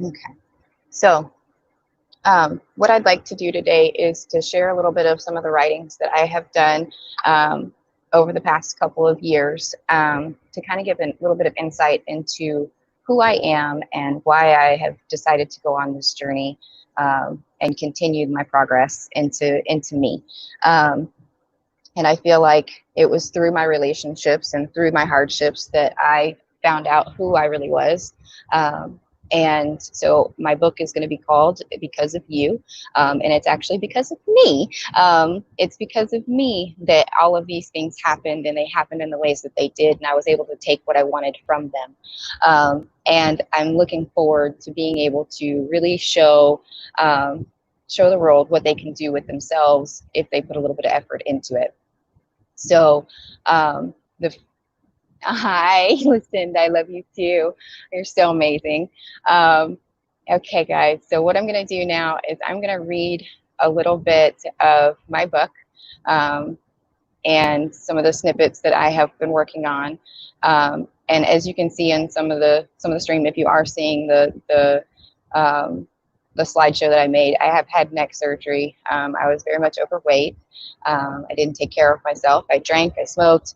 Okay. So what I'd like to do today is to share a little bit of some of the writings that I have done over the past couple of years, to kind of give a little bit of insight into who I am and why I have decided to go on this journey, and continue my progress into me. Um, and I feel like it was through my relationships and through my hardships that I found out who I really was. And so my book is going to be called Because of You. And it's actually because of me. It's because of me that all of these things happened, and they happened in the ways that they did. And I was able to take what I wanted from them. And I'm looking forward to being able to really show the world what they can do with themselves if they put a little bit of effort into it. So, the hi, listen, I love you too. You're so amazing. Okay, guys. So what I'm going to do now is I'm going to read a little bit of my book, um, and some of the snippets that I have been working on. And as you can see in some of the stream, if you are seeing um, the slideshow that I made, I have had neck surgery. I was very much overweight. I didn't take care of myself. I drank, I smoked.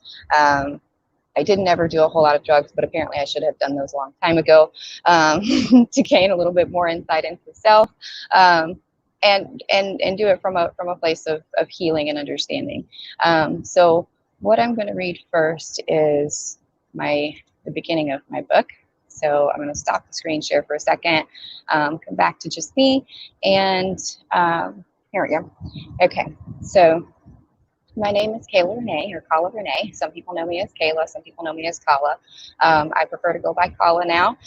I didn't ever do a whole lot of drugs, but apparently I should have done those a long time ago, to gain a little bit more insight into self, and do it from a place of healing and understanding. So what I'm going to read first is the beginning of my book. So I'm going to stop the screen share for a second, come back to just me, and here we go. Okay, so my name is Kayla Renee, or Khala Renee. Some people know me as Kayla, some people know me as Khala. I prefer to go by Khala now.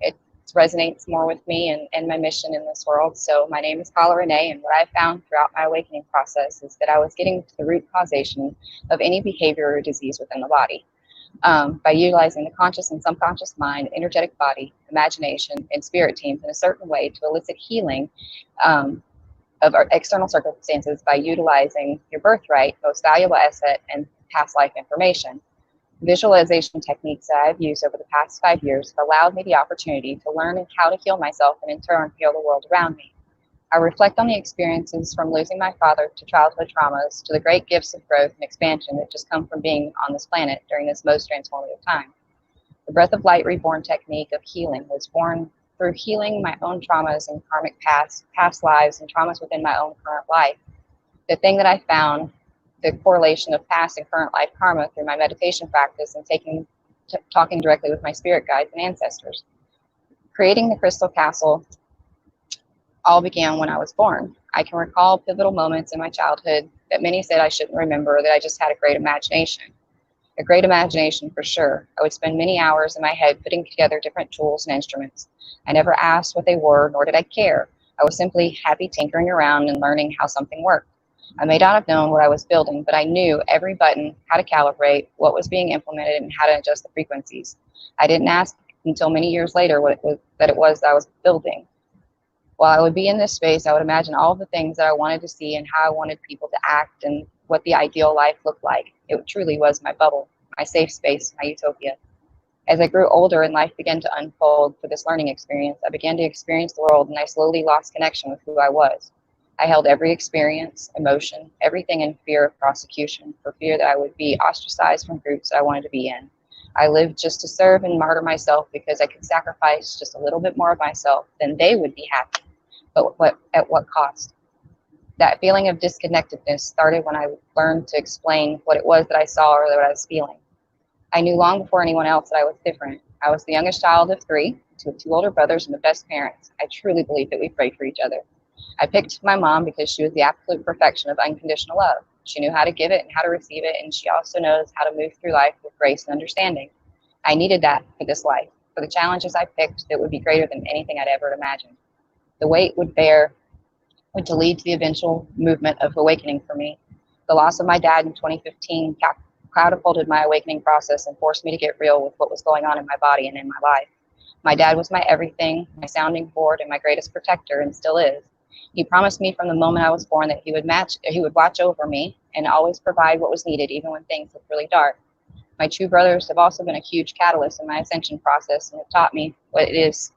It resonates more with me and my mission in this world. So my name is Khala Renee, and what I found throughout my awakening process is that I was getting to the root causation of any behavior or disease within the body, by utilizing the conscious and subconscious mind, energetic body, imagination, and spirit teams in a certain way to elicit healing, of our external circumstances by utilizing your birthright, most valuable asset, and past life information. Visualization techniques that I've used over the past 5 years have allowed me the opportunity to learn how to heal myself and in turn heal the world around me. I reflect on the experiences from losing my father to childhood traumas to the great gifts of growth and expansion that just come from being on this planet during this most transformative time. The Breath of Light Reborn technique of healing was born through healing my own traumas and karmic past lives and traumas within my own current life. The thing that I found, the correlation of past and current life karma through my meditation practice and talking directly with my spirit guides and ancestors. Creating the Crystal Castle all began when I was born. I can recall pivotal moments in my childhood that many said I shouldn't remember, that I just had a great imagination. A great imagination for sure. I would spend many hours in my head putting together different tools and instruments. I never asked what they were, nor did I care. I was simply happy tinkering around and learning how something worked. I may not have known what I was building, but I knew every button, how to calibrate, what was being implemented, and how to adjust the frequencies. I didn't ask until many years later what it was that I was building. While I would be in this space, I would imagine all the things that I wanted to see and how I wanted people to act and what the ideal life looked like. It truly was my bubble, my safe space, my utopia. As I grew older and life began to unfold for this learning experience, I began to experience the world, and I slowly lost connection with who I was. I held every experience, emotion, everything in fear of prosecution, for fear that I would be ostracized from groups that I wanted to be in. I lived just to serve and martyr myself because I could sacrifice just a little bit more of myself, then they would be happy. But at what cost? That feeling of disconnectedness started when I learned to explain what it was that I saw or what I was feeling. I knew long before anyone else that I was different. I was the youngest child of three, two older brothers, and the best parents. I truly believe that we prayed for each other. I picked my mom because she was the absolute perfection of unconditional love. She knew how to give it and how to receive it, and she also knows how to move through life with grace and understanding. I needed that for this life, for the challenges I picked that would be greater than anything I'd ever imagined. The weight would to lead to the eventual movement of awakening for me. The loss of my dad in 2015 catapulted my awakening process and forced me to get real with what was going on in my body and in my life. My dad was my everything, my sounding board, and my greatest protector, and still is. He promised me from the moment I was born that he would watch over me and always provide what was needed, even when things looked really dark. My two brothers have also been a huge catalyst in my ascension process and have taught me what it is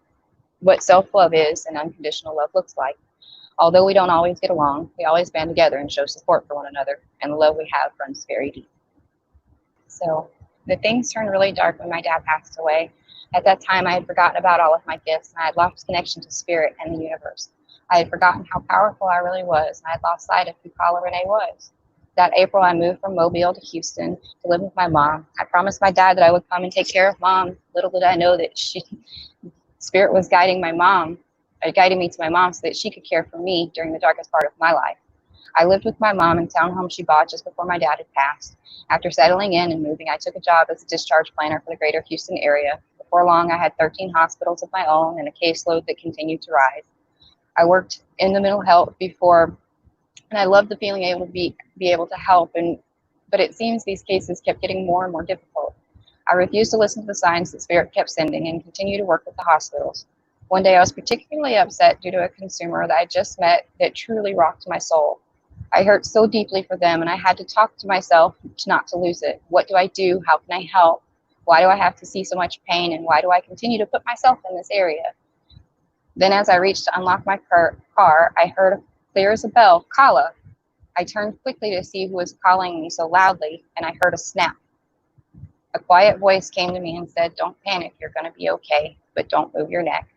what self-love is and unconditional love looks like. Although we don't always get along, we always band together and show support for one another, and the love we have runs very deep. So the things turned really dark when my dad passed away. At that time, I had forgotten about all of my gifts, and I had lost connection to spirit and the universe. I had forgotten how powerful I really was, and I had lost sight of who Khala Renee was. That April, I moved from Mobile to Houston to live with my mom. I promised my dad that I would come and take care of mom. Little did I know that spirit was guiding my mom, guiding me to my mom so that she could care for me during the darkest part of my life. I lived with my mom in a townhome she bought just before my dad had passed. After settling in and moving, I took a job as a discharge planner for the greater Houston area. Before long, I had 13 hospitals of my own and a caseload that continued to rise. I worked in the mental health before, and I loved the feeling able to be able to help, but it seems these cases kept getting more and more difficult. I refused to listen to the signs that Spirit kept sending and continued to work with the hospitals. One day I was particularly upset due to a consumer that I just met that truly rocked my soul. I hurt so deeply for them, and I had to talk to myself not to lose it. What do I do? How can I help? Why do I have to see so much pain, and why do I continue to put myself in this area? Then as I reached to unlock my car, I heard clear as a bell, Khala. I turned quickly to see who was calling me so loudly, and I heard a snap. A quiet voice came to me and said, "Don't panic, you're going to be okay, but don't move your neck."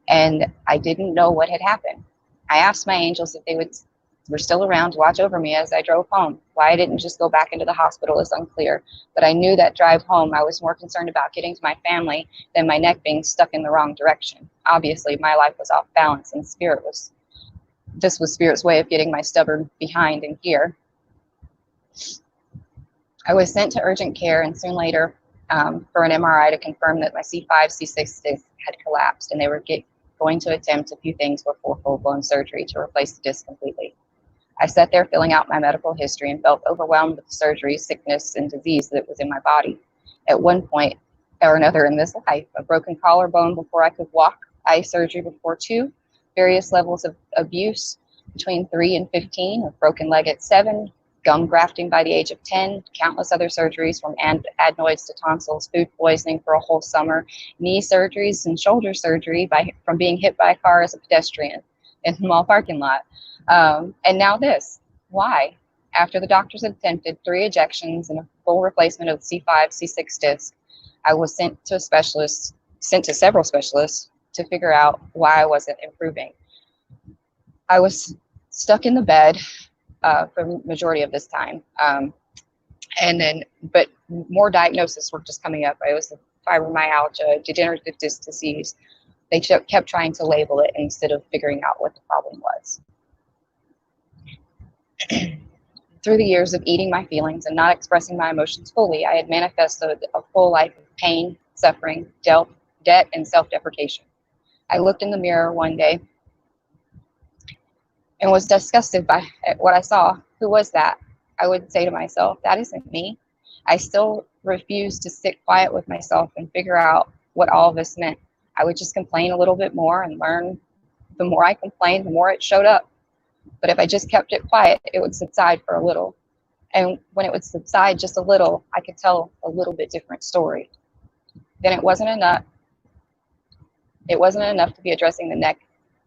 And I didn't know what had happened. I asked my angels if they were still around to watch over me as I drove home. Why I didn't just go back into the hospital is unclear, but I knew that drive home I was more concerned about getting to my family than my neck being stuck in the wrong direction. Obviously, my life was off balance, and this was Spirit's way of getting my stubborn behind in gear. I was sent to urgent care, and soon later for an MRI to confirm that my C5, C6 disc had collapsed, and they were going to attempt a few things before full-blown surgery to replace the disc completely. I sat there filling out my medical history and felt overwhelmed with the surgery, sickness, and disease that was in my body. At one point or another in this life, a broken collarbone before I could walk, eye surgery before 2, various levels of abuse between 3 and 15, a broken leg at 7, gum grafting by the age of 10, countless other surgeries from adenoids to tonsils, food poisoning for a whole summer, knee surgeries and shoulder surgery from being hit by a car as a pedestrian in a mall parking lot. And now this. Why? After the doctors had attempted 3 ejections and a full replacement of the C5, C6 disc, I was sent to several specialists to figure out why I wasn't improving. I was stuck in the bed for the majority of this time. But more diagnoses were just coming up. It was fibromyalgia, degenerative disc disease. They kept trying to label it instead of figuring out what the problem was. Through the years of eating my feelings and not expressing my emotions fully, I had manifested a full life of pain, suffering, debt, and self-deprecation. I looked in the mirror one day and was disgusted by what I saw. Who was that? I would say to myself, that isn't me. I still refused to sit quiet with myself and figure out what all of this meant. I would just complain a little bit more and learn. The more I complained, the more it showed up. But if I just kept it quiet, it would subside for a little. And when it would subside just a little, I could tell a little bit different story. Then it wasn't enough. It wasn't enough to be addressing the neck,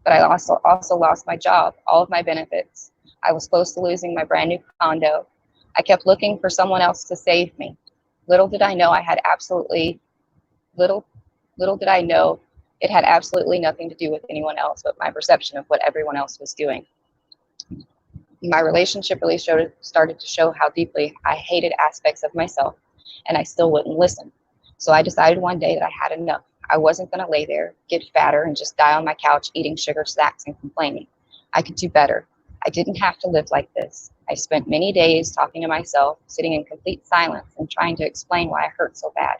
but I also lost my job, all of my benefits. I was close to losing my brand new condo. I kept looking for someone else to save me. Little did I know it had absolutely nothing to do with anyone else but my perception of what everyone else was doing. My relationship really started to show how deeply I hated aspects of myself, and I still wouldn't listen. So I decided one day that I had enough. I wasn't going to lay there, get fatter, and just die on my couch eating sugar snacks and complaining. I could do better. I didn't have to live like this. I spent many days talking to myself, sitting in complete silence and trying to explain why I hurt so bad.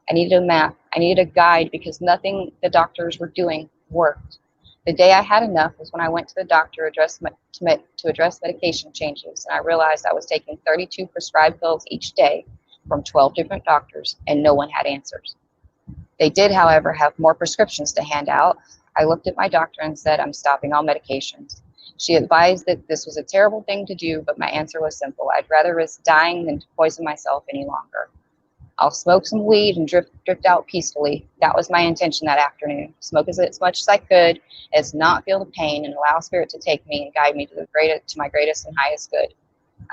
I needed a map. I needed a guide because nothing the doctors were doing worked. The day I had enough was when I went to the doctor to address medication changes, and I realized I was taking 32 prescribed pills each day from 12 different doctors, and no one had answers. They did, however, have more prescriptions to hand out. I looked at my doctor and said, I'm stopping all medications. She advised that this was a terrible thing to do, but my answer was simple. I'd rather risk dying than to poison myself any longer. I'll smoke some weed and drift out peacefully. That was my intention that afternoon. Smoke as much as I could, as not feel the pain, and allow Spirit to take me and guide me to my greatest and highest good.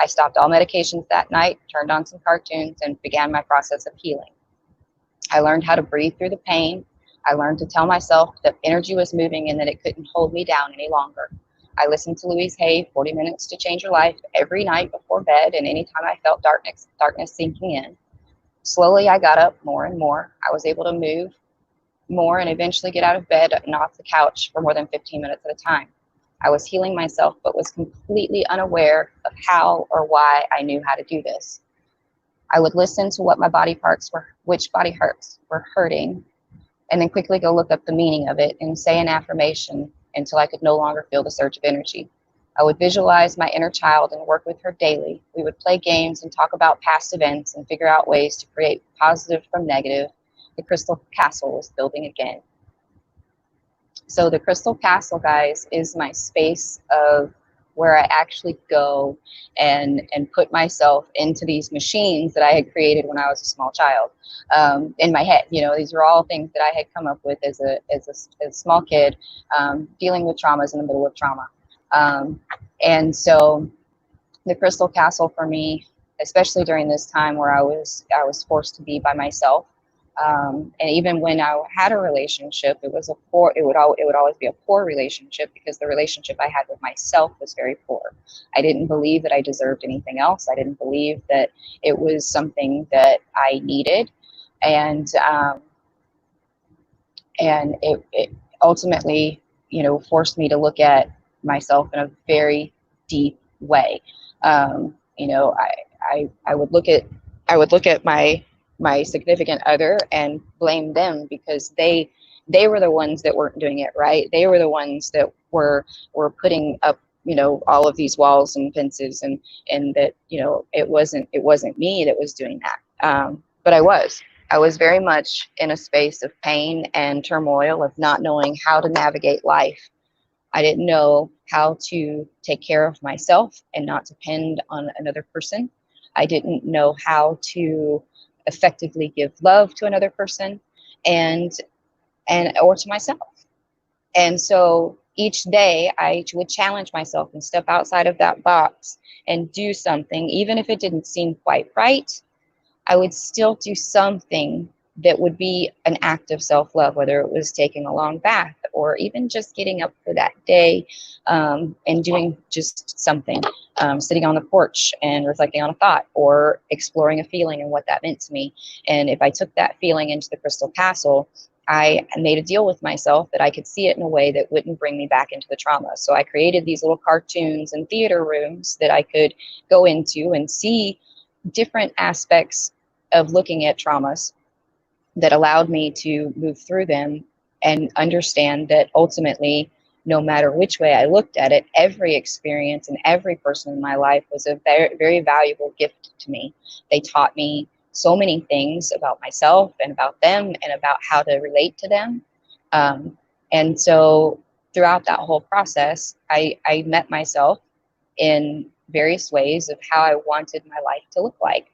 I stopped all medications that night, turned on some cartoons, and began my process of healing. I learned how to breathe through the pain. I learned to tell myself that energy was moving and that it couldn't hold me down any longer. I listened to Louise Hay, 40 Minutes to Change Your Life, every night before bed, and anytime I felt darkness sinking in. Slowly, I got up more and more. I was able to move more and eventually get out of bed and off the couch for more than 15 minutes at a time. I was healing myself, but was completely unaware of how or why I knew how to do this. I would listen to what which body parts were hurting, and then quickly go look up the meaning of it and say an affirmation until I could no longer feel the surge of energy. I would visualize my inner child and work with her daily. We would play games and talk about past events and figure out ways to create positive from negative. The Crystal Castle was building again. So the Crystal Castle, guys, is my space of where I actually go and put myself into these machines that I had created when I was a small child, in my head. You know, these are all things that I had come up with as a small kid, dealing with traumas in the middle of trauma. And so the Crystal Castle for me, especially during this time where I was forced to be by myself, and even when I had a relationship, it would always be a poor relationship, because the relationship I had with myself was very poor. I didn't believe that I deserved anything else. I didn't believe that it was something that I needed, and it ultimately, you know, forced me to look at myself in a very deep way. You know, I would look at my significant other and blame them, because they were the ones that weren't doing it right. They were the ones that were putting up, you know, all of these walls and fences, and that, you know, it wasn't me that was doing that. But I was very much in a space of pain and turmoil, of not knowing how to navigate life. I didn't know how to take care of myself and not depend on another person. I didn't know how to effectively give love to another person or to myself. And so each day I would challenge myself and step outside of that box and do something. Even if it didn't seem quite right, I would still do something that would be an act of self-love, whether it was taking a long bath or even just getting up for that day, and doing just something, sitting on the porch and reflecting on a thought, or exploring a feeling and what that meant to me. And if I took that feeling into the Crystal Castle, I made a deal with myself that I could see it in a way that wouldn't bring me back into the trauma. So I created these little cartoons and theater rooms that I could go into and see different aspects of looking at traumas that allowed me to move through them and understand that ultimately, no matter which way I looked at it, every experience and every person in my life was a very, very valuable gift to me. They taught me so many things about myself and about them and about how to relate to them. And so throughout that whole process, I met myself in various ways of how I wanted my life to look like.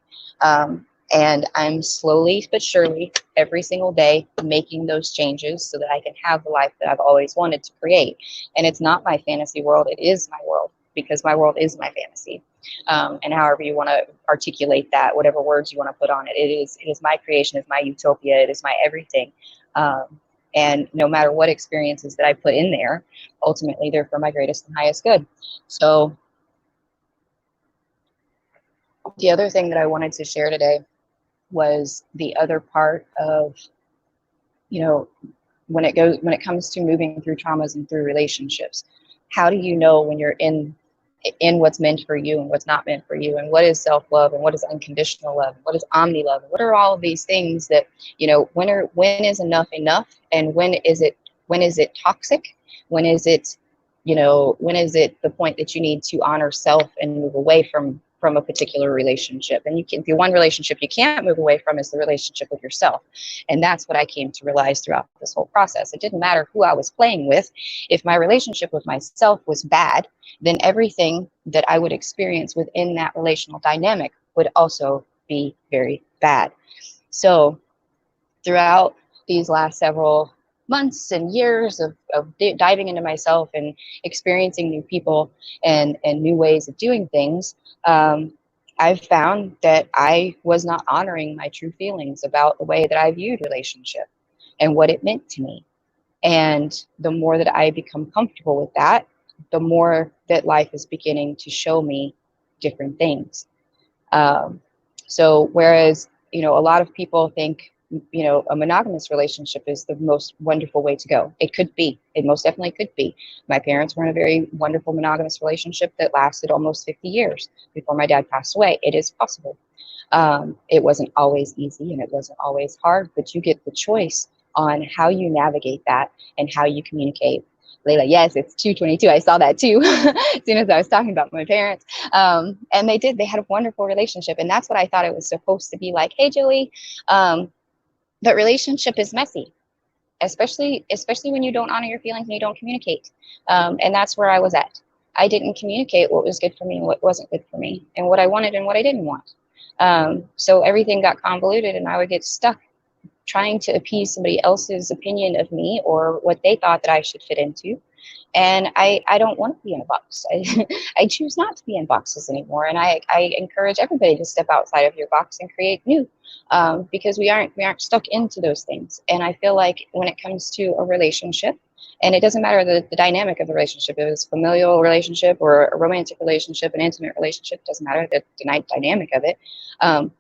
And I'm slowly but surely every single day making those changes so that I can have the life that I've always wanted to create. And it's not my fantasy world, it is my world, because my world is my fantasy. And however you want to articulate that, whatever words you want to put on it, it is my creation, it's my utopia, it is my everything. And no matter what experiences that I put in there, ultimately they're for my greatest and highest good. So the other thing that I wanted to share today was the other part of, you know, when it comes to moving through traumas and through relationships, how do you know when you're in what's meant for you and what's not meant for you, and what is self-love and what is unconditional love, and what is omni-love, and what are all of these things that, you know, when is enough, and when is it toxic, when is it, you know, when is it the point that you need to honor self and move away from a particular relationship. And the one relationship you can't move away from is the relationship with yourself. And that's what I came to realize throughout this whole process. It didn't matter who I was playing with. If my relationship with myself was bad, then everything that I would experience within that relational dynamic would also be very bad. So throughout these last several months and years of diving into myself and experiencing new people and new ways of doing things, I've found that I was not honoring my true feelings about the way that I viewed relationship and what it meant to me. And the more that I become comfortable with that, the more that life is beginning to show me different things. Um, so whereas, a lot of people think, a monogamous relationship is the most wonderful way to go. It could be. It most definitely could be. My parents were in a very wonderful monogamous relationship that lasted almost 50 years before my dad passed away. It is possible. It wasn't always easy and it wasn't always hard, but you get the choice on how you navigate that and how you communicate. Layla, yes, it's 2:22. I saw that too, as soon as I was talking about my parents. And they had a wonderful relationship. And that's what I thought it was supposed to be like. Hey, Julie, but relationship is messy, especially when you don't honor your feelings and you don't communicate. And that's where I was at. I didn't communicate what was good for me and what wasn't good for me, and what I wanted and what I didn't want. So everything got convoluted, and I would get stuck trying to appease somebody else's opinion of me or what they thought that I should fit into. And I don't want to be in a box. I choose not to be in boxes anymore. And I encourage everybody to step outside of your box and create new, because we aren't stuck into those things. And I feel like when it comes to a relationship, and it doesn't matter the dynamic of the relationship, if it's a familial relationship or a romantic relationship, an intimate relationship, doesn't matter the dynamic of it.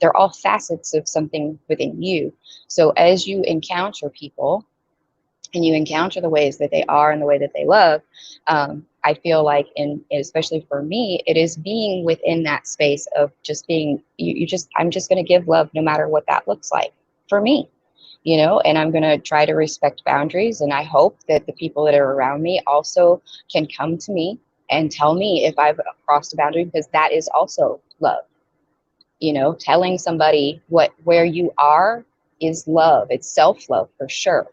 They're all facets of something within you. So as you encounter people, and you encounter the ways that they are and the way that they love, I feel like, especially for me, it is being within that space of just being, I'm just going to give love no matter what that looks like for me, and I'm going to try to respect boundaries. And I hope that the people that are around me also can come to me and tell me if I've crossed a boundary, because that is also love. Telling somebody where you are is love. It's self-love for sure.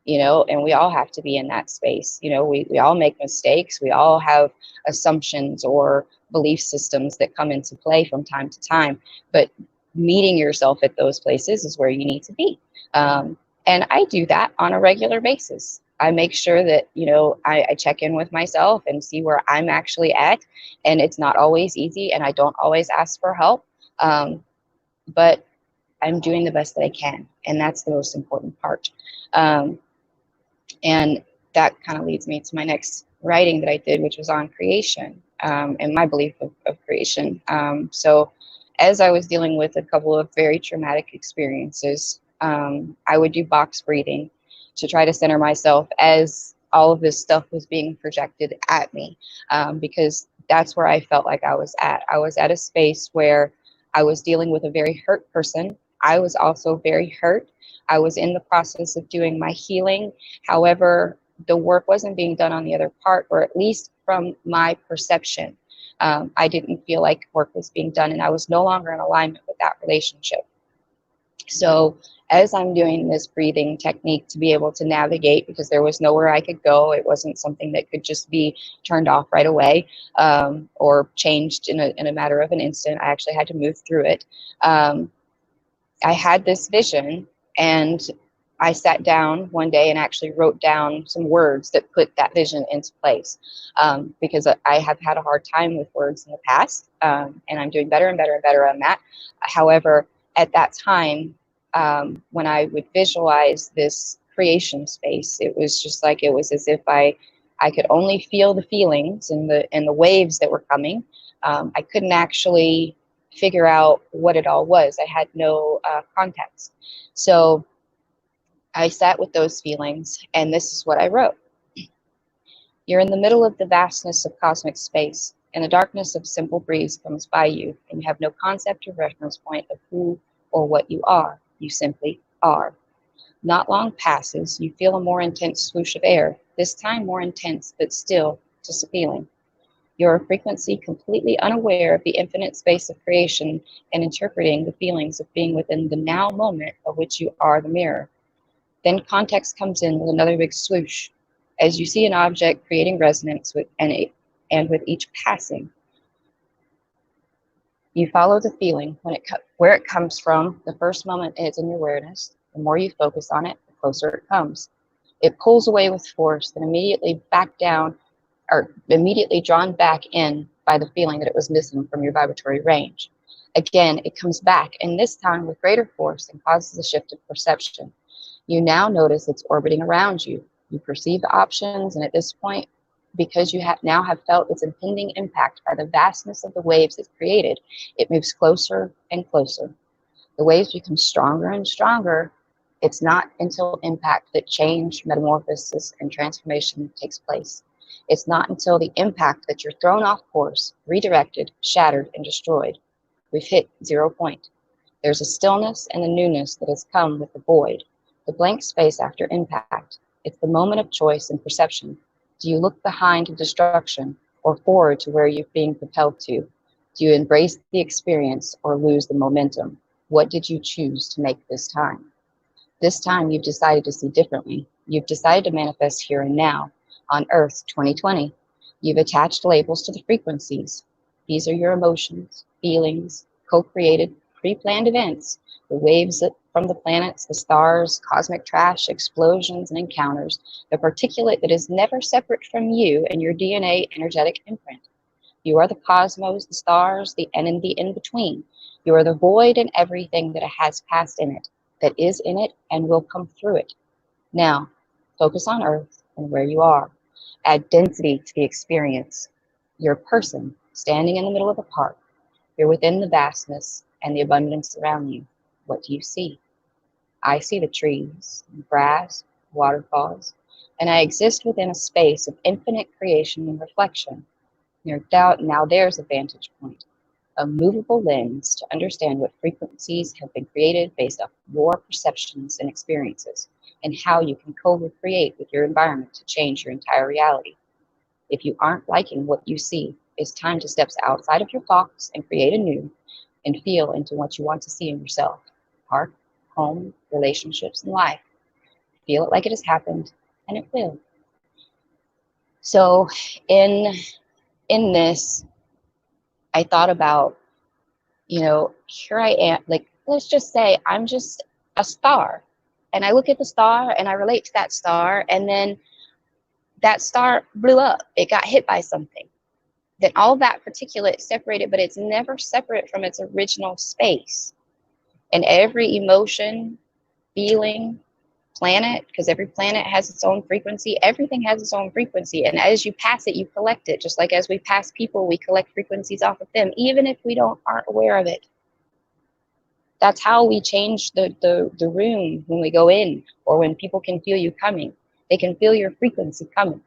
And we all have to be in that space. We all make mistakes. We all have assumptions or belief systems that come into play from time to time, but meeting yourself at those places is where you need to be. And I do that on a regular basis. I make sure that, I check in with myself and see where I'm actually at. And it's not always easy, and I don't always ask for help. But I'm doing the best that I can. And that's the most important part. And that kind of leads me to my next writing that I did, which was on creation, and my belief of creation. So as I was dealing with a couple of very traumatic experiences, I would do box breathing to try to center myself as all of this stuff was being projected at me, because that's where I felt like I was at. I was at a space where I was dealing with a very hurt person. I was also very hurt. I was in the process of doing my healing. However, the work wasn't being done on the other part, or at least from my perception. I didn't feel like work was being done, and I was no longer in alignment with that relationship. So as I'm doing this breathing technique to be able to navigate, because there was nowhere I could go, it wasn't something that could just be turned off right away, or changed in a matter of an instant. I actually had to move through it. I had this vision, and I sat down one day and actually wrote down some words that put that vision into place, because I have had a hard time with words in the past, and I'm doing better and better and better on that. However, at that time, when I would visualize this creation space, it was just like, it was as if I could only feel the feelings and the waves that were coming. I couldn't actually figure out what it all was. I had no context. So I sat with those feelings, and this is what I wrote. You're in the middle of the vastness of cosmic space, and the darkness of simple breeze comes by you, and you have no concept or reference point of who or what you are. You simply are. Not long passes, you feel a more intense swoosh of air, this time more intense, but still just a feeling. You're a frequency completely unaware of the infinite space of creation and interpreting the feelings of being within the now moment of which you are the mirror. Then context comes in with another big swoosh, as you see an object creating resonance with and with each passing. You follow the feeling where it comes from. The first moment it's in your awareness. The more you focus on it, the closer it comes. It pulls away with force, then immediately back down, or immediately drawn back in by the feeling that it was missing from your vibratory range. Again, it comes back, and this time with greater force, and causes a shift of perception. You now notice it's orbiting around you. You perceive the options, and at this point, because you now have felt its impending impact by the vastness of the waves it created, it moves closer and closer. The waves become stronger and stronger. It's not until impact that change, metamorphosis, and transformation takes place. It's not until the impact that you're thrown off course, redirected, shattered, and destroyed. We've hit 0 point. There's a stillness and a newness that has come with the void, the blank space after impact. It's the moment of choice and perception. Do you look behind destruction or forward to where you're being propelled to? Do you embrace the experience or lose the momentum? What did you choose to make this time? This time you've decided to see differently. You've decided to manifest here and now on Earth 2020. You've attached labels to the frequencies. These are your emotions, feelings, co-created, pre-planned events, the waves from the planets, the stars, cosmic trash, explosions and encounters, the particulate that is never separate from you and your DNA energetic imprint. You are the cosmos, the stars, and the in-between. You are the void and everything that has passed in it, that is in it and will come through it. Now, focus on Earth and where you are. Add density to the experience. You're a person standing in the middle of a park. You're within the vastness and the abundance around you. What do you see? I see the trees, grass, waterfalls, and I exist within a space of infinite creation and reflection. Now there's a vantage point, a movable lens to understand what frequencies have been created based off your perceptions and experiences, and how you can co-create with your environment to change your entire reality. If you aren't liking what you see, it's time to step outside of your box and create anew and feel into what you want to see in yourself. Park, home, relationships, and life. Feel it like it has happened, and it will. So in this, I thought about, here I am, like, let's just say I'm just a star. And I look at the star and I relate to that star, and then that star blew up. It got hit by something. Then all that particulate separated, but it's never separate from its original space. And every emotion, feeling, planet, because every planet has its own frequency, everything has its own frequency. And as you pass it, you collect it. Just like as we pass people, we collect frequencies off of them, even if we aren't aware of it. That's how we change the room when we go in, or when people can feel you coming. They can feel your frequency coming.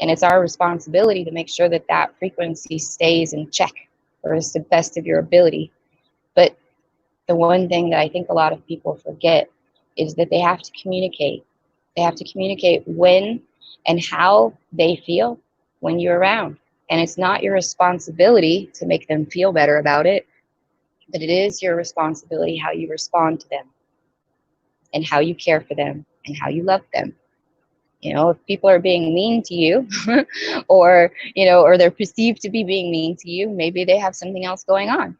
And it's our responsibility to make sure that that frequency stays in check, or is the best of your ability. But the one thing that I think a lot of people forget is that they have to communicate. They have to communicate when and how they feel when you're around. And it's not your responsibility to make them feel better about it, but it is your responsibility how you respond to them, and how you care for them, and how you love them. If people are being mean to you or they're perceived to be being mean to you, maybe they have something else going on.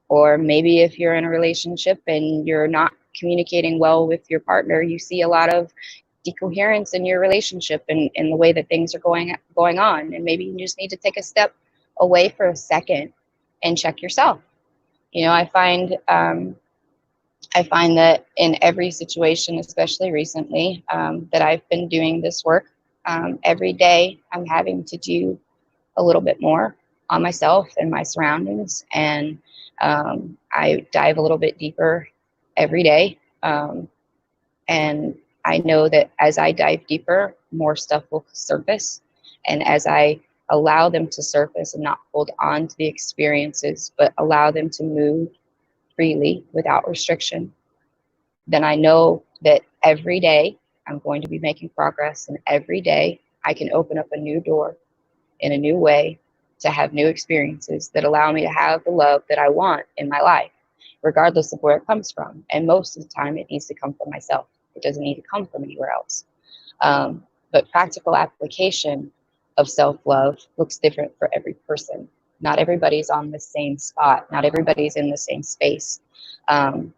Or maybe if you're in a relationship and you're not communicating well with your partner, you see a lot of decoherence in your relationship and in the way that things are going on. And maybe you just need to take a step away for a second and check yourself. I find that in every situation, especially recently, that I've been doing this work, every day I'm having to do a little bit more on myself and my surroundings. And I dive a little bit deeper every day. And I know that as I dive deeper, more stuff will surface. And as I allow them to surface and not hold on to the experiences, but allow them to move freely without restriction, then I know that every day I'm going to be making progress, and every day I can open up a new door in a new way to have new experiences that allow me to have the love that I want in my life, regardless of where it comes from. And most of the time it needs to come from myself. It doesn't need to come from anywhere else. But practical application of self-love looks different for every person. Not everybody's on the same spot. Not everybody's in the same space. Um,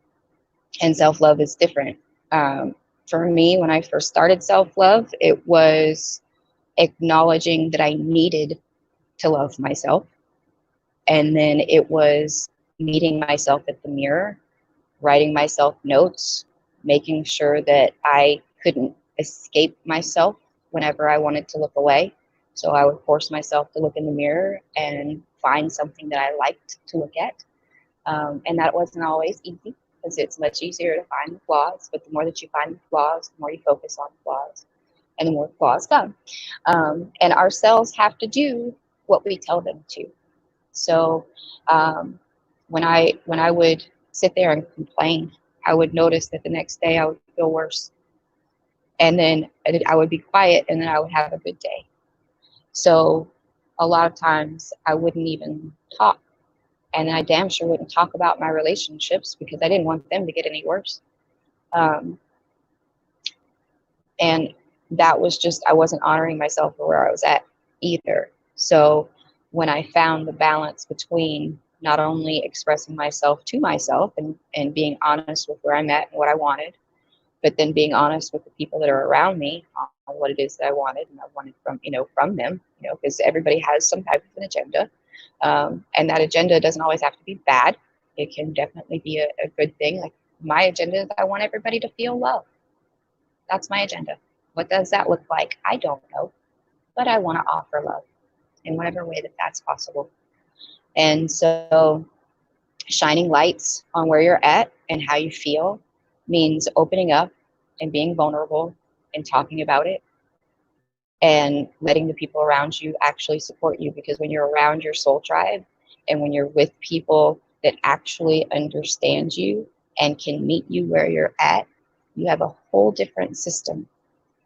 and self-love is different. For me, when I first started self-love, it was acknowledging that I needed to love myself. And then it was meeting myself at the mirror, writing myself notes, making sure that I couldn't escape myself whenever I wanted to look away. So I would force myself to look in the mirror and find something that I liked to look at. And that wasn't always easy because it's much easier to find the flaws. But the more that you find the flaws, the more you focus on the flaws, and the more flaws come. And our cells have to do what we tell them to. So um, when I would sit there and complain, I would notice that the next day I would feel worse, and then I would be quiet, and then I would have a good day. So a lot of times I wouldn't even talk, and I damn sure wouldn't talk about my relationships because I didn't want them to get any worse. Um, and that was just, I wasn't honoring myself for where I was at either. So when I found the balance between not only expressing myself to myself and being honest with where I'm at and what I wanted, but then being honest with the people that are around me on what it is that I wanted and I wanted from them, because everybody has some type of an agenda. And that agenda doesn't always have to be bad. It can definitely be a good thing. Like my agenda is I want everybody to feel love. That's my agenda. What does that look like? I don't know, but I want to offer love in whatever way that that's possible. And so shining lights on where you're at and how you feel means opening up and being vulnerable and talking about it and letting the people around you actually support you, because when you're around your soul tribe and when you're with people that actually understand you and can meet you where you're at, you have a whole different system.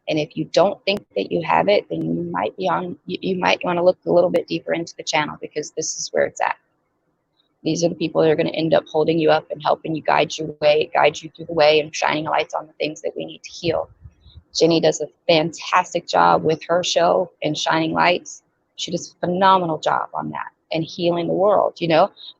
And if you don't think that you have it, then you might want to look a little bit deeper into the channel, because this is where it's at. These are the people that are going to end up holding you up and helping you guide you through the way and shining lights on the things that we need to heal. Jenny does a fantastic job with her show and Shining Lights. She does a phenomenal job on that and healing the world,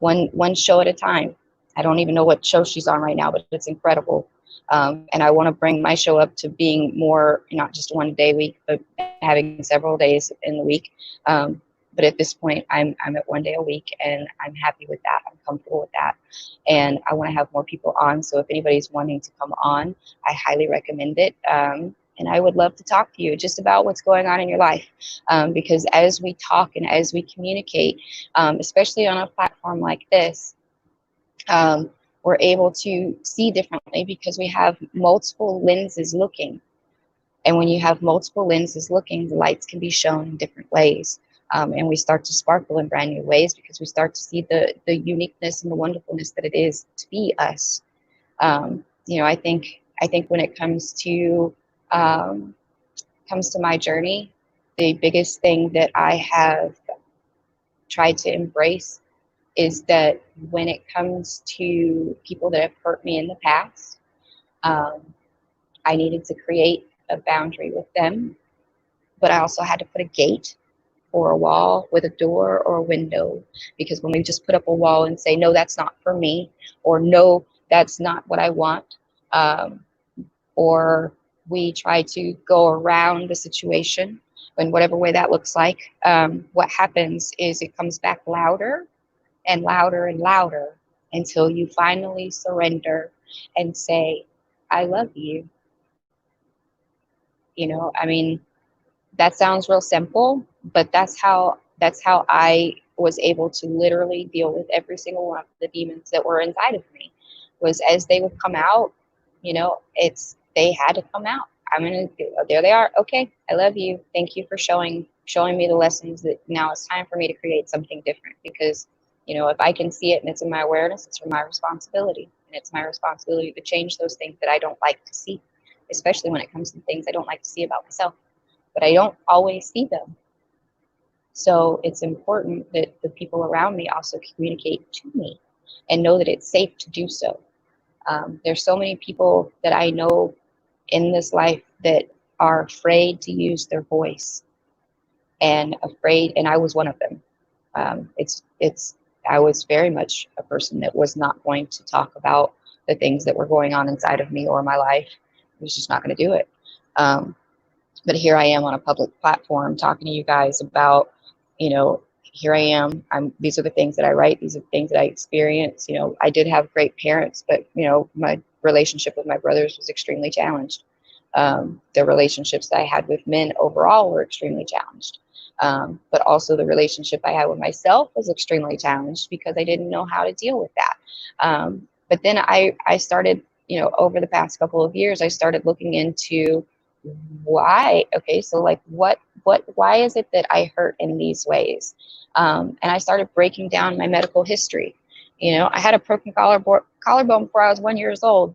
one show at a time. I don't even know what show she's on right now, but it's incredible. And I want to bring my show up to being more, not just one day a week, but having several days in the week. But at this point, I'm at one day a week, and I'm happy with that. I'm comfortable with that. And I want to have more people on. So if anybody's wanting to come on, I highly recommend it. And I would love to talk to you just about what's going on in your life. Because as we talk and as we communicate, especially on a platform like this, we're able to see differently because we have multiple lenses looking. And when you have multiple lenses looking, the lights can be shown in different ways. And we start to sparkle in brand new ways because we start to see the uniqueness and the wonderfulness that it is to be us. I think when it comes to my journey, the biggest thing that I have tried to embrace is that when it comes to people that have hurt me in the past, I needed to create a boundary with them, but I also had to put a gate or a wall with a door or a window, because when we just put up a wall and say, no, that's not for me, or no, that's not what I want, or we try to go around the situation in whatever way that looks like, what happens is it comes back louder and louder and louder until you finally surrender and say, I love you. I mean, that sounds real simple, but that's how I was able to literally deal with every single one of the demons that were inside of me. Was as they would come out, they had to come out. There they are. Okay, I love you. Thank you for showing me the lessons that now it's time for me to create something different, because if I can see it and it's in my awareness, it's my responsibility, and it's my responsibility to change those things that I don't like to see, especially when it comes to things I don't like to see about myself. But I don't always see them. So it's important that the people around me also communicate to me and know that it's safe to do so. There's so many people that I know in this life that are afraid to use their voice and I was one of them. I was very much a person that was not going to talk about the things that were going on inside of me or my life. I was just not going to do it. But here I am on a public platform talking to you guys about, here I am. These are the things that I write. These are the things that I experience. I did have great parents, but, my relationship with my brothers was extremely challenged. The relationships that I had with men overall were extremely challenged. But also the relationship I had with myself was extremely challenged because I didn't know how to deal with that. But then I started, over the past couple of years, I started looking into why. Okay, so like why is it that I hurt in these ways? And I started breaking down my medical history. I had a broken collarbone before I was 1 year old.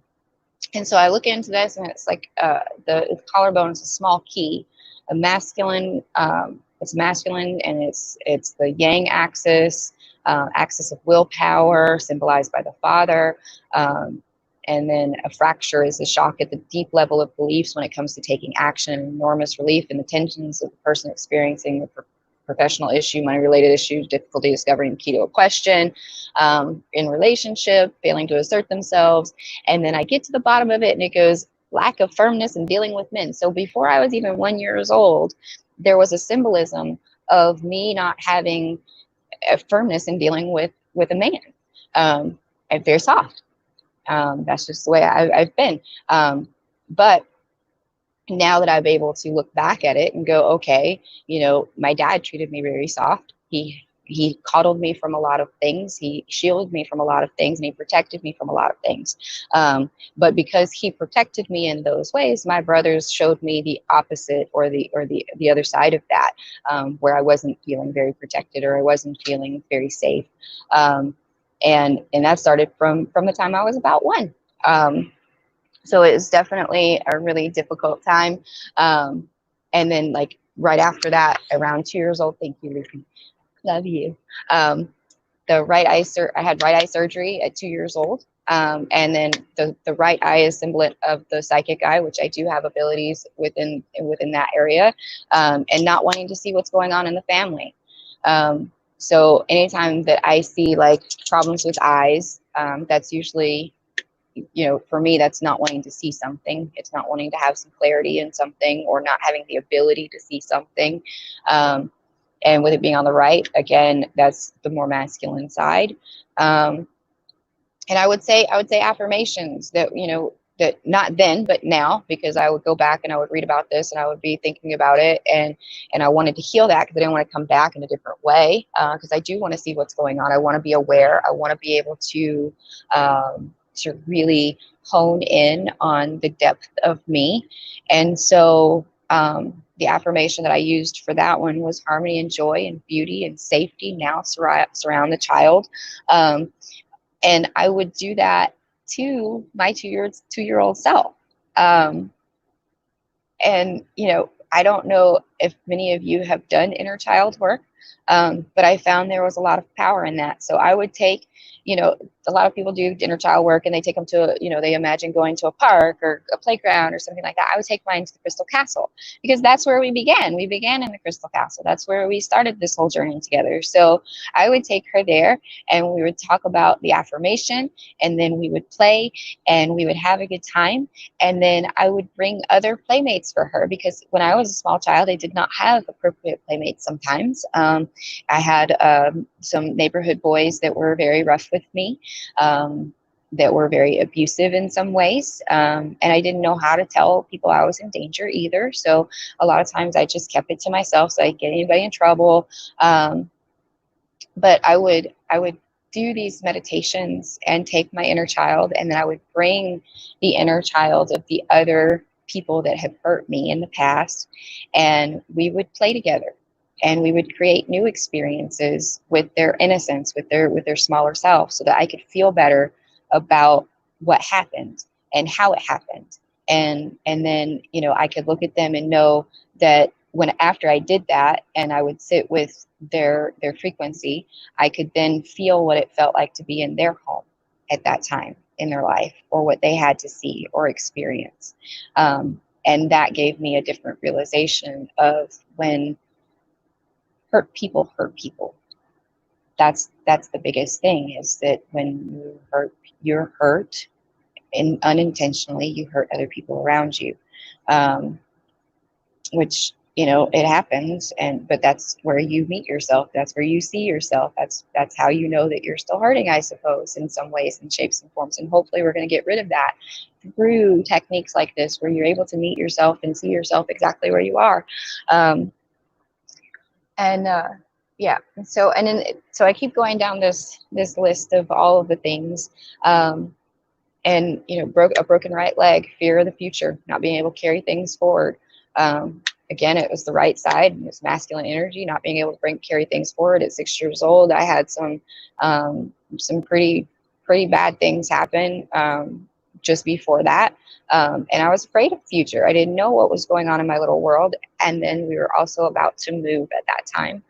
And so I look into this, and it's like the collarbone is a small key, a masculine. It's masculine, and it's the yang axis, axis of willpower, symbolized by the father. And then a fracture is a shock at the deep level of beliefs when it comes to taking action, enormous relief in the tensions of the person experiencing the professional issue, money-related issues, difficulty discovering the key to a question, in relationship, failing to assert themselves. And then I get to the bottom of it, and it goes, lack of firmness in dealing with men. So before I was even 1 year old, there was a symbolism of me not having a firmness in dealing with a man. I'm very soft. That's just the way I've been. But now that I'm able to look back at it and go, okay, my dad treated me very soft. He coddled me from a lot of things. He shielded me from a lot of things, and he protected me from a lot of things. But because he protected me in those ways, my brothers showed me the opposite, or the other side of that, where I wasn't feeling very protected, or I wasn't feeling very safe. And that started from the time I was about one. So it was definitely a really difficult time. And then like right after that, around 2 years old, thank you, Lucy, love you. I had right eye surgery at 2 years old. And then the right eye is symbol of the psychic eye, which I do have abilities within that area, and not wanting to see what's going on in the family. So anytime that I see like problems with eyes, that's usually, for me, that's not wanting to see something. It's not wanting to have some clarity in something, or not having the ability to see something. And with it being on the right, again, that's the more masculine side. And I would say affirmations that, that not then, but now, because I would go back and I would read about this, and I would be thinking about it, and I wanted to heal that, because I didn't want to come back in a different way, because I do want to see what's going on. I want to be aware. I want to be able to really hone in on the depth of me. And so the affirmation that I used for that one was harmony and joy and beauty and safety now surround the child. And I would do that to my 2-year-old self. And, I don't know if many of you have done inner child work, but I found there was a lot of power in that. So I would take, a lot of people do inner child work, and they take them to, they imagine going to a park or a playground or something like that. I would take mine to the Crystal Castle, because that's where we began. We began in the Crystal Castle. That's where we started this whole journey together. So I would take her there, and we would talk about the affirmation, and then we would play, and we would have a good time. And then I would bring other playmates for her, because when I was a small child, I did not have appropriate playmates sometimes. I had some neighborhood boys that were very rough with me, that were very abusive in some ways. And I didn't know how to tell people I was in danger either. So a lot of times I just kept it to myself, so I didn't get anybody in trouble. But I would do these meditations and take my inner child, and then I would bring the inner child of the other people that have hurt me in the past, and we would play together, and we would create new experiences with their innocence, with their smaller self, so that I could feel better about what happened and how it happened. And then, I could look at them and know that after I did that, and I would sit with their frequency, I could then feel what it felt like to be in their home at that time in their life, or what they had to see or experience. And that gave me a different realization of when hurt people hurt people. that's the biggest thing, is that when you're hurt, and unintentionally you hurt other people around you, um, which, you know, it happens. And but that's where you meet yourself, that's where you see yourself, that's how you know that you're still hurting, I suppose, in some ways and shapes and forms. And hopefully we're going to get rid of that through techniques like this, where you're able to meet yourself and see yourself exactly where you are. um, and yeah, so I keep going down this list of all of the things. And you know, a broken right leg, fear of the future, not being able to carry things forward. Again, it was the right side, and it's masculine energy, not being able to carry things forward. At 6 years old, I had some pretty bad things happen just before that. And I was afraid of the future. I didn't know what was going on in my little world. And then we were also about to move at that time.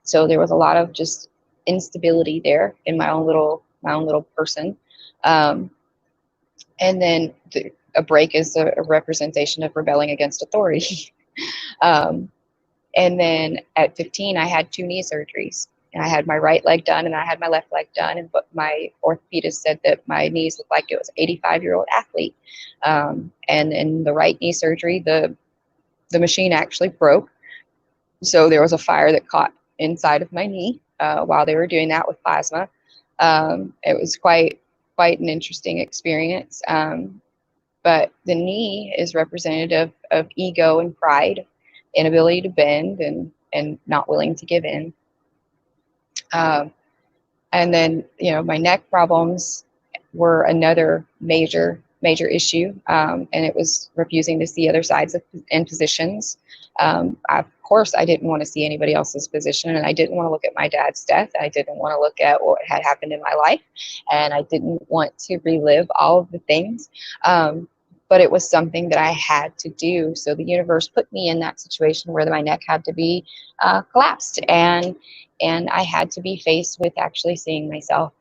So there was a lot of just instability there in my own little person. And then a break is a representation of rebelling against authority. um, and then at 15, I had 2 knee surgeries. And I had my right leg done and I had my left leg done. And but my orthopedist said that my knees looked like it was an 85-year-old athlete. And in the right knee surgery, the machine actually broke. So there was a fire that caught inside of my knee while they were doing that with plasma. It was quite an interesting experience. But the knee is representative of ego and pride, inability to bend, and not willing to give in. And then, you know, my neck problems were another major issue, and it was refusing to see other sides and positions. Of course, I didn't want to see anybody else's position, and I didn't want to look at my dad's death. I didn't want to look at what had happened in my life, and I didn't want to relive all of the things. But it was something that I had to do. So the universe put me in that situation where my neck had to be collapsed, and I had to be faced with actually seeing myself.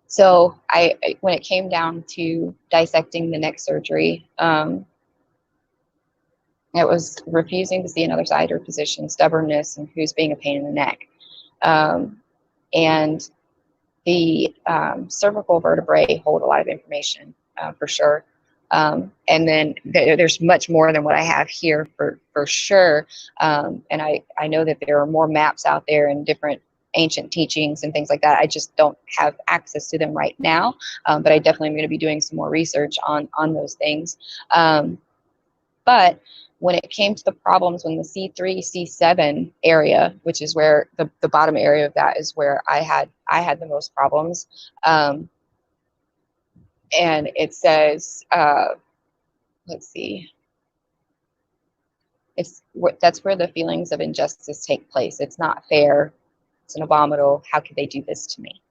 So when it came down to dissecting the neck surgery, it was refusing to see another side or position, stubbornness, and who's being a pain in the neck. And the cervical vertebrae hold a lot of information for sure. And then there's much more than what I have here for sure. And I know that there are more maps out there and different ancient teachings and things like that. I just don't have access to them right now. But I definitely am going to be doing some more research on those things. But when it came to the problems, when the C3, C7 area, which is where the bottom area of that is where I had the most problems. And it says, let's see, that's where the feelings of injustice take place. It's not fair. It's an abominable. How could they do this to me?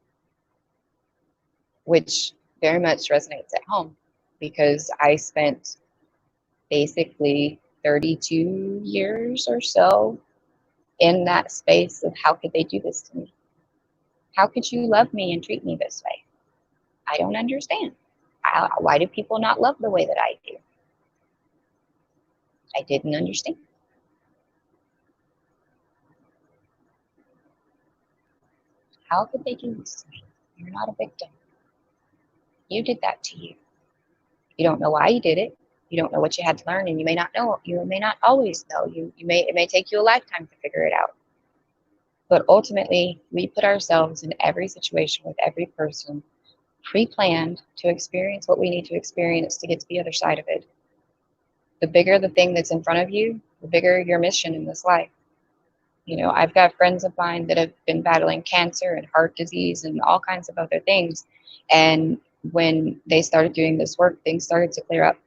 Which very much resonates at home, because I spent basically 32 years or so in that space of how could they do this to me? How could you love me and treat me this way? I don't understand. Why do people not love the way that I do? I didn't understand. How could they do this to me? You're not a victim. You did that to you. You don't know why you did it. You don't know what you had to learn, and you may not know. You may not always know. It may take you a lifetime to figure it out. But ultimately, we put ourselves in every situation with every person pre-planned to experience what we need to experience to get to the other side of it. The bigger the thing that's in front of you, the bigger your mission in this life. You know, I've got friends of mine that have been battling cancer and heart disease and all kinds of other things. And when they started doing this work, things started to clear up.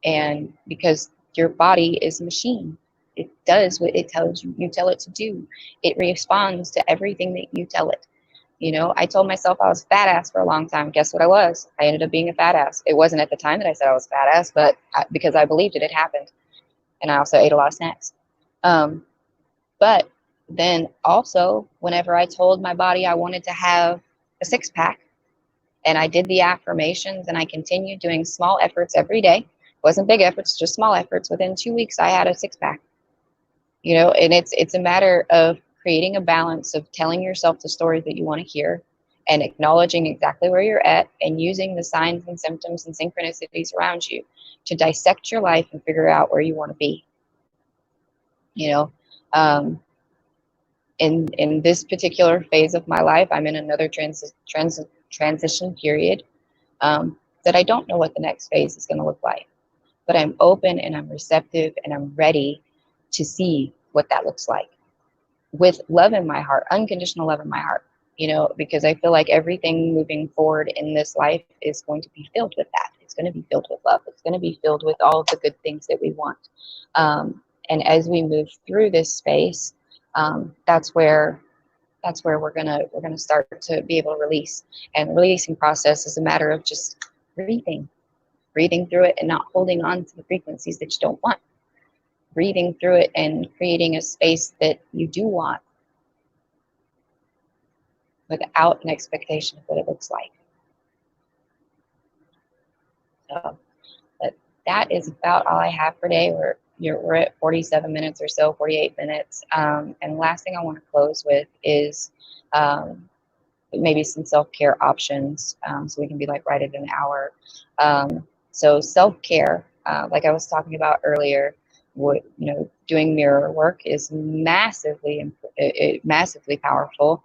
And because your body is a machine, it does what it tells you, you tell it to do. It responds to everything that you tell it. You know, I told myself I was fat ass for a long time. Guess what I was? I ended up being a fat ass. It wasn't at the time that I said I was fat ass, but because I believed it, it happened. And I also ate a lot of snacks. But then also, whenever I told my body I wanted to have a 6-pack, and I did the affirmations and I continued doing small efforts every day, wasn't big efforts, just small efforts. Within 2 weeks, I had a 6-pack. you know, and it's a matter of creating a balance of telling yourself the story that you want to hear and acknowledging exactly where you're at and using the signs and symptoms and synchronicities around you to dissect your life and figure out where you want to be. You know, in this particular phase of my life, I'm in another transition period, that I don't know what the next phase is going to look like, but I'm open and I'm receptive and I'm ready to see what that looks like with love in my heart, unconditional love in my heart, you know, because I feel like everything moving forward in this life is going to be filled with that. It's going to be filled with love. It's going to be filled with all of the good things that we want. And as we move through this space, that's where we're gonna start to be able to release. And the releasing process is a matter of just breathing through it and not holding on to the frequencies that you don't want. Breathing through it and creating a space that you do want without an expectation of what it looks like. So, but that is about all I have for today. We're at 47 minutes or so, 48 minutes. And the last thing I want to close with is maybe some self-care options, so we can be like right at an hour. So self-care, like I was talking about earlier, doing mirror work is massively powerful.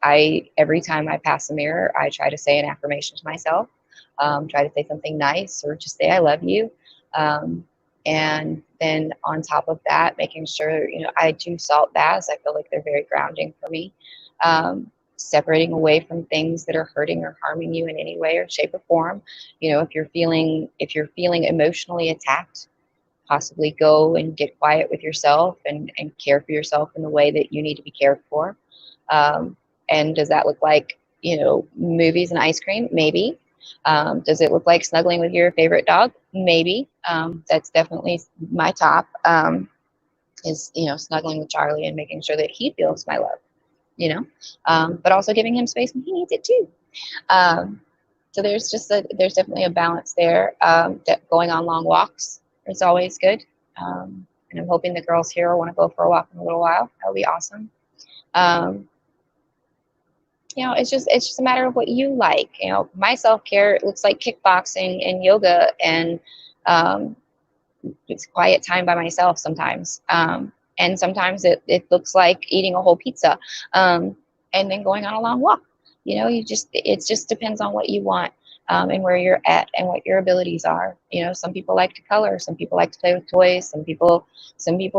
Every time I pass a mirror, I try to say an affirmation to myself, try to say something nice, or just say I love you. And then on top of that, making sure, I do salt baths. I feel like they're very grounding for me. Separating away from things that are hurting or harming you in any way or shape or form. If you're feeling emotionally attacked, possibly go and get quiet with yourself and care for yourself in the way that you need to be cared for. And does that look like, movies and ice cream? Maybe. Does it look like snuggling with your favorite dog? Maybe. That's definitely my top, is, snuggling with Charlie and making sure that he feels my love, but also giving him space when he needs it too. So there's definitely a balance there. That going on long walks is always good. And I'm hoping the girls here want to go for a walk in a little while. That would be awesome. It's just a matter of what you like. My self-care looks like kickboxing and yoga and it's quiet time by myself sometimes. And sometimes it looks like eating a whole pizza, and then going on a long walk. It just depends on what you want, and where you're at and what your abilities are. Some people like to color, some people like to play with toys, some people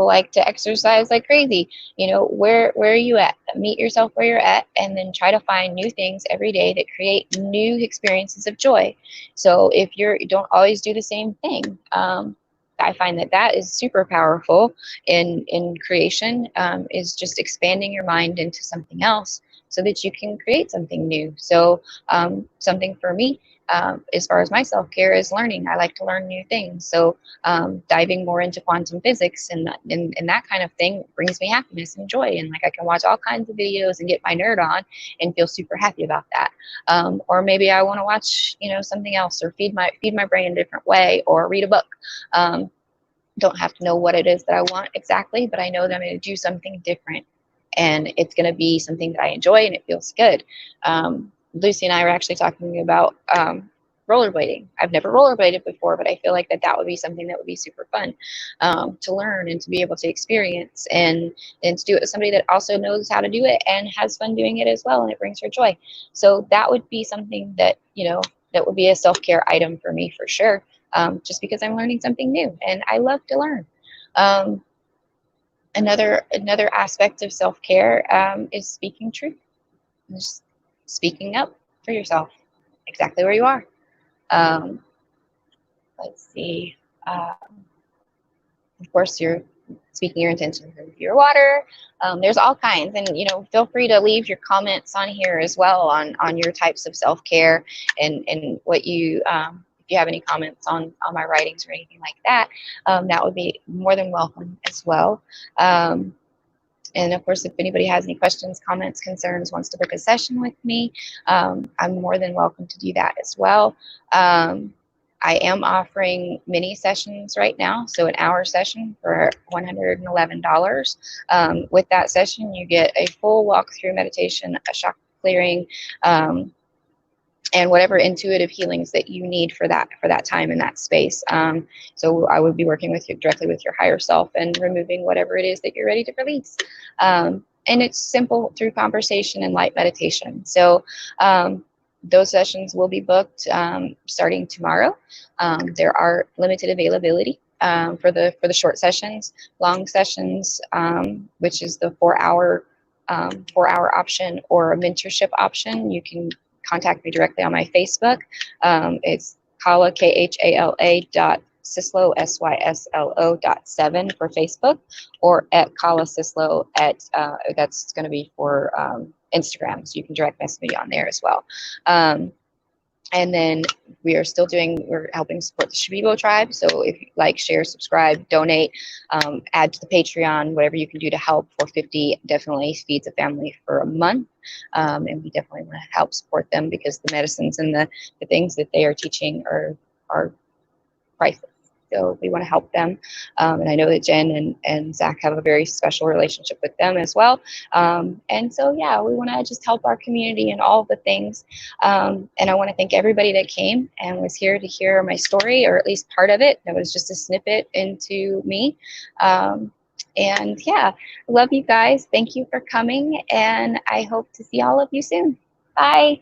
like to exercise like crazy. Where are you at? Meet yourself where you're at, and then try to find new things every day that create new experiences of joy. So if you don't always do the same thing, I find that is super powerful in creation, is just expanding your mind into something else so that you can create something new. So something for me, as far as my self-care, is learning. I like to learn new things. So diving more into quantum physics and that kind of thing brings me happiness and joy. And like I can watch all kinds of videos and get my nerd on and feel super happy about that. Or maybe I want to watch, something else, or feed my brain in a different way, or read a book. Don't have to know what it is that I want exactly, but I know that I'm going to do something different, and it's going to be something that I enjoy and it feels good. Lucy and I were actually talking about rollerblading. I've never rollerbladed before, but I feel like that would be something that would be super fun to learn and to be able to experience, and to do it with somebody that also knows how to do it and has fun doing it as well, and it brings her joy. So that would be something that, that would be a self-care item for me for sure. Just because I'm learning something new and I love to learn. Another aspect of self-care is speaking truth. Just speaking up for yourself, exactly where you are. Let's see. Of course, you're speaking your intentions with your water. There's all kinds, and feel free to leave your comments on here as well on your types of self-care and what you. If you have any comments on my writings or anything like that, that would be more than welcome as well. And of course, if anybody has any questions, comments, concerns, wants to book a session with me, I'm more than welcome to do that as well. I am offering mini sessions right now, so an hour session for $111. With that session, you get a full walkthrough meditation, a chakra clearing, and whatever intuitive healings that you need for that time in that space. So I would be working with you directly with your higher self and removing whatever it is that you're ready to release. And it's simple through conversation and light meditation. So those sessions will be booked starting tomorrow. There are limited availability for the short sessions. Long sessions, which is the 4-hour 4-hour option or a mentorship option, you can contact me directly on my Facebook. It's Khala, Khala dot Syslo, SYSLO.7 for Facebook, or at Khala Syslo at, that's going to be for Instagram, so you can direct message me on there as well. And then we're helping support the Shibibo tribe. So if you like, share, subscribe, donate, add to the Patreon, whatever you can do to help. $4.50 definitely feeds a family for a month. And we definitely want to help support them because the medicines and the things that they are teaching are priceless. So we want to help them. And I know that Jen and Zach have a very special relationship with them as well. And so, yeah, we want to just help our community and all the things. And I want to thank everybody that came and was here to hear my story, or at least part of it. That was just a snippet into me. And yeah, love you guys. Thank you for coming. And I hope to see all of you soon. Bye.